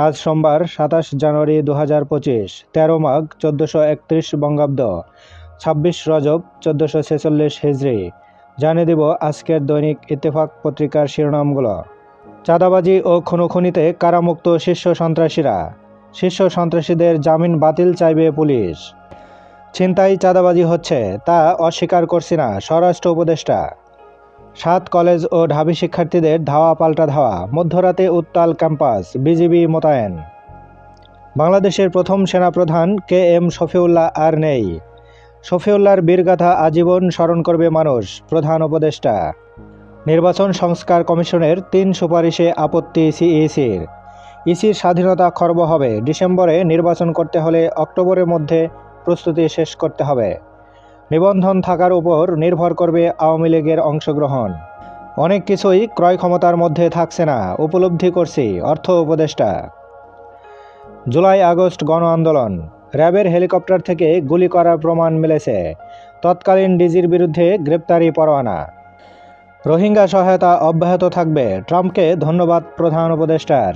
আজ সোমবার ২৭ জানুয়ারি ২০২৫, ১৩ মাঘ ১৪৩১ বঙ্গাব্দ, ২৬ রজব ১৪৪৬ হিজরি। জানিয়ে দিব আজকের দৈনিক ইত্তেফাক পত্রিকার শিরোনামগুলো। চাঁদাবাজি ও খুনোখুনিতে কারামুক্ত শীর্ষ সন্ত্রাসীরা, শীর্ষ সন্ত্রাসীদের জামিন বাতিল চাইবে পুলিশ। ছিনতাই চাঁদাবাজি হচ্ছে, তা অস্বীকার করছি না স্বরাষ্ট্র উপদেষ্টা। ৭ কলেজ ও ঢাবি শিক্ষার্থীদের ধাওয়া পাল্টা ধাওয়া, মধ্যরাতে উত্তাল ক্যাম্পাস, বিজিবি মোতায়েন। বাংলাদেশের প্রথম সেনাপ্রধান KM শফিউল্লাহ আর নেই। শফিউল্লাহর বীরগাথা আজীবন স্মরণ করবে মানুষ, প্রধান উপদেষ্টা। নির্বাচন সংস্কার কমিশনের ৩ সুপারিশে আপত্তি ইসির। ইসির স্বাধীনতা খর্ব হবে, ডিসেম্বরে নির্বাচন করতে হলে অক্টোবরের মধ্যে প্রস্তুতি শেষ করতে হবে। নিবন্ধন থাকার উপর নির্ভর করবে আওয়ামী লীগের অংশগ্রহণ। অনেক কিছুই ক্রয় ক্ষমতার মধ্যে থাকছে না, উপলব্ধি করছি, অর্থ উপদেষ্টা। জুলাই আগস্ট গণ আন্দোলন, র্যাবের হেলিকপ্টার থেকে গুলি করার প্রমাণ মিলেছে, তৎকালীন ডিজির বিরুদ্ধে গ্রেপ্তারি পরোয়ানা। রোহিঙ্গা সহায়তা অব্যাহত থাকবে, ট্রাম্পকে ধন্যবাদ প্রধান উপদেষ্টার।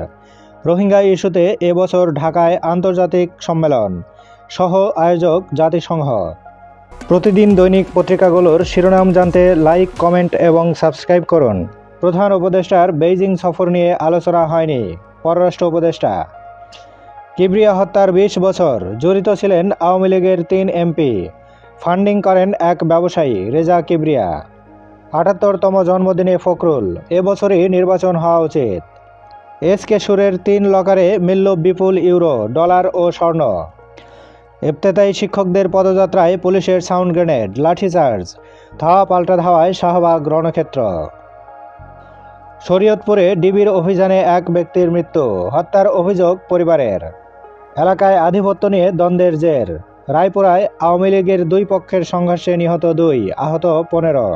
রোহিঙ্গা ইস্যুতে এবছর ঢাকায় আন্তর্জাতিক সম্মেলন, সহ আয়োজক জাতিসংঘ। প্রতিদিন দৈনিক পত্রিকাগুলোর শিরোনাম জানতে লাইক, কমেন্ট এবং সাবস্ক্রাইব করুন। প্রধান উপদেষ্টার বেইজিং সফর নিয়ে আলোচনা হয়নি, পররাষ্ট্র উপদেষ্টা। কিবরিয়া হত্যার ২০ বছর, জড়িত ছিলেন আওয়ামী লীগের ৩ এমপি, ফান্ডিং করেন এক ব্যবসায়ী রেজা কিবরিয়া। ৭৮তম জন্মদিনে ফখরুল, এবছরই নির্বাচন হওয়া উচিত। SK সুরের ৩ লকারে মিলল বিপুল ইউরো, ডলার ও স্বর্ণ। ইফতেতায়ী শিক্ষকদের পদযাত্রায় পুলিশের সাউন্ড গ্রেনেড, লাঠিচার্জ, ধাওয়া পাল্টা ধাওয়ায় শাহবাগ রণক্ষেত্র। শরীয়তপুরে ডিবির অভিযানে এক ব্যক্তির মৃত্যু, হত্যার অভিযোগ পরিবারের। এলাকায় আধিপত্য নিয়ে দ্বন্দ্বের জের, রায়পুরায় আওয়ামী লীগের ২ পক্ষের সংঘর্ষে নিহত ২, আহত ১৫।